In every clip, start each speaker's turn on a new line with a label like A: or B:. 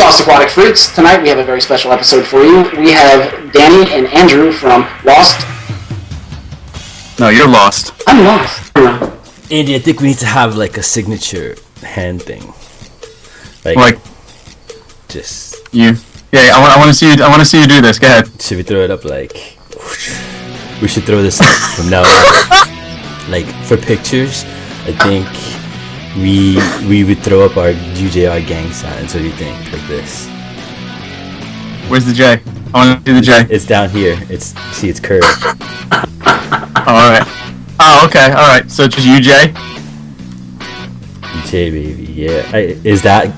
A: Lost Aquatic Freaks. Tonight we have a very special episode for you. We have Danny and Andrew from Lost.
B: No, you're lost.
A: I'm lost.
C: Andy, I think we need to have like a signature hand thing.
B: Like
C: just
B: you. Yeah, I want to see you. I want to see you do this. Go ahead.
C: Should we throw it up like? We should throw this up from now on. Like for pictures, I think we would throw up our UJR gang signs. What do you think? Like this.
B: Where's the J? I want to see the J.
C: It's down here. It's curved.
B: All right. Oh, okay. All right. So just UJ.
C: J, baby. Yeah. Is that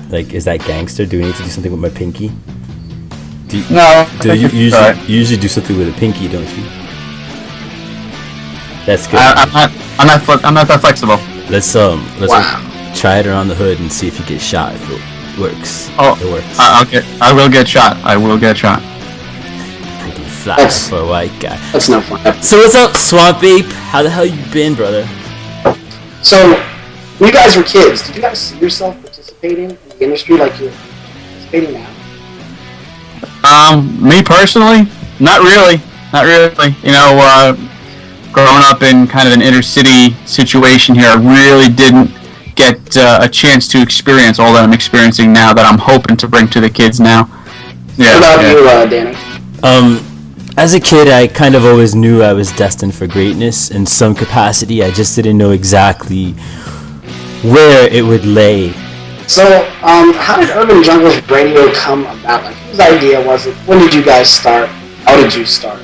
C: gangster? Do we need to do something with my pinky?
B: No.
C: Do you usually do something with a pinky, don't you? That's good.
B: I'm not that flexible.
C: Let's try it around the hood and see if you get shot. If it works.
B: Oh,
C: it works.
B: I will get shot. I will get shot.
C: Pretty fly for a white guy.
A: That's no fun.
C: So what's up, Swamp Ape? How the hell you been, brother?
A: So, when you guys were kids, did you guys see yourself participating in the industry like you're participating now?
B: Me personally, not really. Not really. You know, growing up in kind of an inner city situation here, I really didn't get a chance to experience all that I'm experiencing now that I'm hoping to bring to the kids now.
A: Yeah, what about you, Danny?
C: As a kid, I kind of always knew I was destined for greatness in some capacity. I just didn't know exactly where it would lay.
A: So, how did Urban Jungles Radio come about? Like, whose idea was it? When did you guys start? How did you start?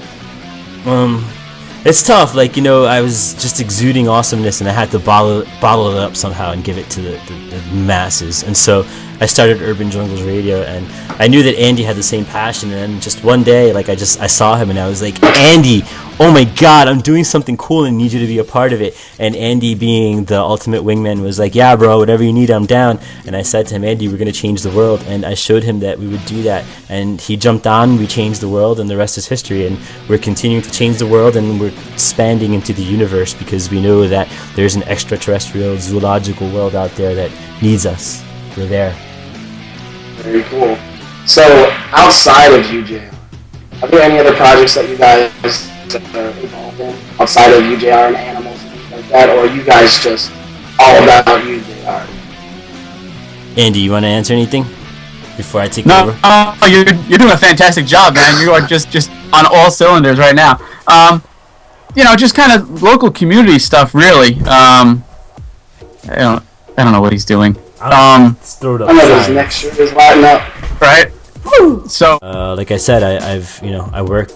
C: It's tough. Like, you know, I was just exuding awesomeness, and I had to bottle it up somehow and give it to the masses. And so I started Urban Jungles Radio, and I knew that Andy had the same passion. And then just one day, like, I saw him, and I was like, Andy, oh my God, I'm doing something cool and need you to be a part of it. And Andy, being the ultimate wingman, was like, yeah, bro, whatever you need, I'm down. And I said to him, Andy, we're going to change the world. And I showed him that we would do that. And he jumped on, we changed the world, and the rest is history. And we're continuing to change the world, and we're expanding into the universe because we know that there's an extraterrestrial zoological world out there that needs us. We're there.
A: Very cool. So, outside of UJR, are there any other projects that you guys are involved in outside of UJR and animals and things like that, or are you guys just all about UJR?
C: Andy, you want to answer anything before I take over?
B: No, you're doing a fantastic job, man. You are just on all cylinders right now. You know, just kind of local community stuff, really. I don't know what he's doing.
C: Let's throw it up.
A: I know his next shirt is lighting up.
B: Right. So,
C: like I said, I work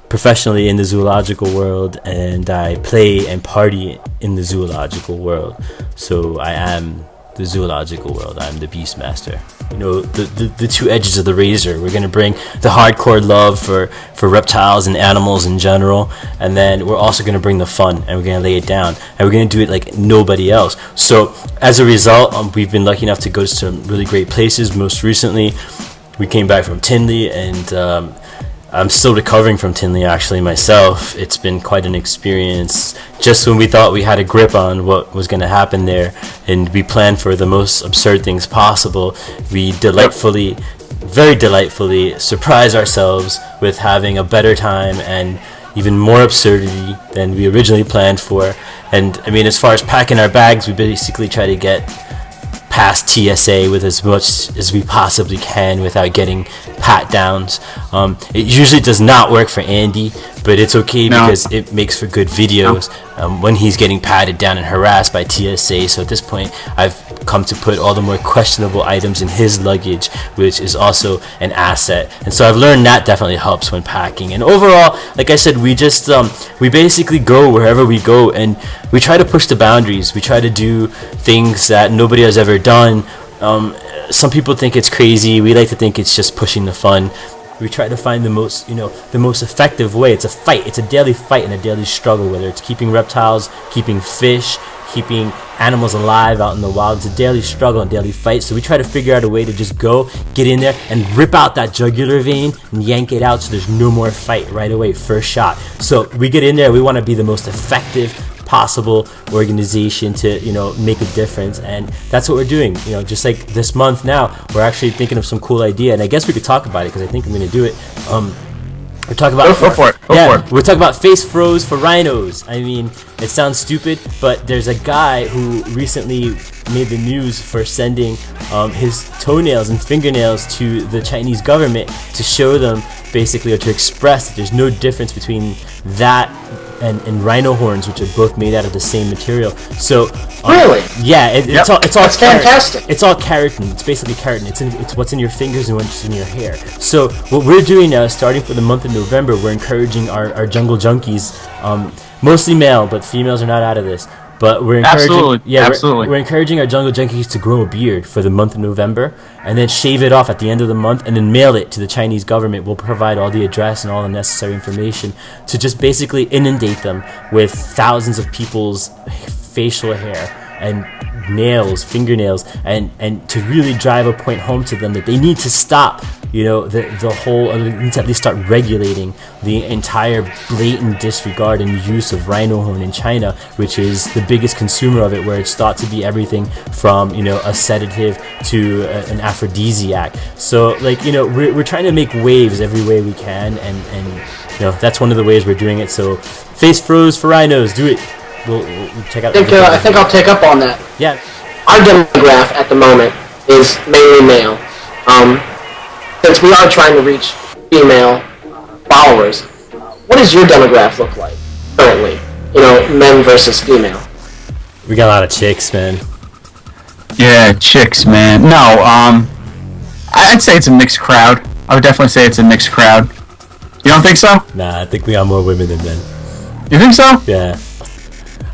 C: professionally in the zoological world, and I play and party in the zoological world. So I am the zoological world. I'm the Beastmaster. You know, the two edges of the razor. We're gonna bring the hardcore love for reptiles and animals in general, and then we're also gonna bring the fun, and we're gonna lay it down, and we're gonna do it like nobody else. So as a result, we've been lucky enough to go to some really great places. Most recently, we came back from Tinley, and I'm still recovering from Tinley actually myself. It's been quite an experience. Just when we thought we had a grip on what was going to happen there, and we planned for the most absurd things possible, we very delightfully surprise ourselves with having a better time and even more absurdity than we originally planned for. And I mean, as far as packing our bags, we basically try to get past TSA with as much as we possibly can without getting pat downs. It usually does not work for Andy, but it's okay because it makes for good videos when he's getting patted down and harassed by TSA. So at this point, I've come to put all the more questionable items in his luggage, which is also an asset. And so I've learned that definitely helps when packing. And overall, like I said, we just we basically go wherever we go, and we try to push the boundaries. We try to do things that nobody has ever done. Some people think it's crazy. We like to think it's just pushing the fun. We try to find the most effective way. It's a fight. It's a daily fight and a daily struggle, whether it's keeping reptiles, keeping fish, keeping animals alive out in the wild. It's a daily struggle and daily fight. So we try to figure out a way to just go, get in there, and rip out that jugular vein and yank it out so there's no more fight right away, first shot. So we get in there. We want to be the most effective possible organization to, you know, make a difference. And that's what we're doing. You know, just like this month now, we're actually thinking of some cool idea, and I guess we could talk about it because I think I'm going to do it. We're talking about
B: Go for it.
C: We're talking about face froze for rhinos. I mean, it sounds stupid, but there's a guy who recently made the news for sending his toenails and fingernails to the Chinese government to show them, basically, or to express that there's no difference between that and rhino horns, which are both made out of the same material. So
A: really,
C: yeah, it's all
A: that's fantastic.
C: It's all keratin. It's basically keratin. It's what's in your fingers and what's in your hair. So what we're doing now, starting for the month of November, we're encouraging our jungle junkies, mostly male, but females are not out of this. But we're encouraging,
B: absolutely.
C: We're encouraging our jungle junkies to grow a beard for the month of November, and then shave it off at the end of the month, and then mail it to the Chinese government. We'll provide all the address and all the necessary information to just basically inundate them with thousands of people's facial hair and nails, fingernails, and to really drive a point home to them that they need to stop, you know, the whole, they need to at least start regulating the entire blatant disregard and use of rhino horn in China, which is the biggest consumer of it, where it's thought to be everything from, you know, a sedative to an aphrodisiac. So, like, you know, we're trying to make waves every way we can, and you know, that's one of the ways we're doing it. So, face froze for rhinos, do it. We'll check out.
A: I think I'll take up on that.
C: Yeah.
A: Our demographic at the moment is mainly male. Since we are trying to reach female followers, what does your demographic look like currently? You know, men versus female.
C: We got a lot of chicks, man.
B: Yeah, chicks, man. No, I'd say it's a mixed crowd. I would definitely say it's a mixed crowd. You don't think so?
C: Nah, I think we got more women than men.
B: You think so?
C: Yeah.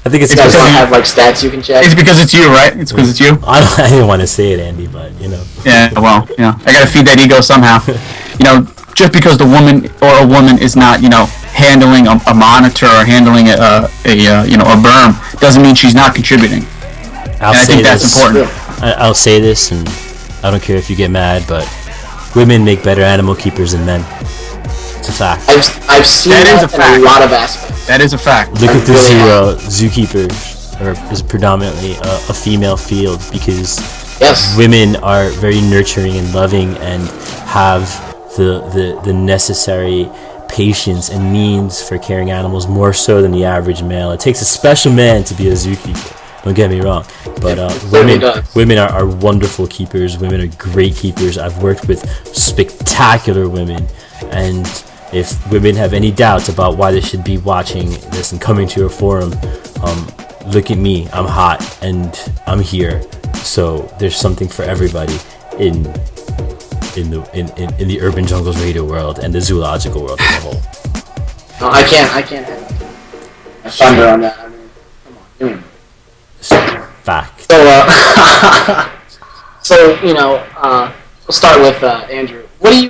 C: I think it's
A: you guys don't have like stats you can check.
B: It's because it's you, right? It's because it's you.
C: I didn't want to say it, Andy, but you know.
B: Yeah, well, you know, I gotta feed that ego somehow. You know, just because the woman or a woman is not, you know, handling a monitor or handling a berm doesn't mean she's not contributing. I think that's important.
C: I'll say this, and I don't care if you get mad, but women make better animal keepers than men. It's a fact.
A: I've seen that in a lot of aspects.
B: That is a fact.
C: Look at the zookeepers, or is predominantly a female field, because women are very nurturing and loving and have the necessary patience and means for caring animals, more so than the average male. It takes a special man to be a zookeeper. Don't get me wrong, but women are wonderful keepers. Women are great keepers. I've worked with spectacular women, and if women have any doubts about why they should be watching this and coming to your forum, look at me. I'm hot and I'm here. So there's something for everybody in the urban jungles radio world and the zoological world as a whole.
A: No, I can't have thunder on that. I mean, come on.
C: Fact.
A: So you know, we'll start with Andrew. What do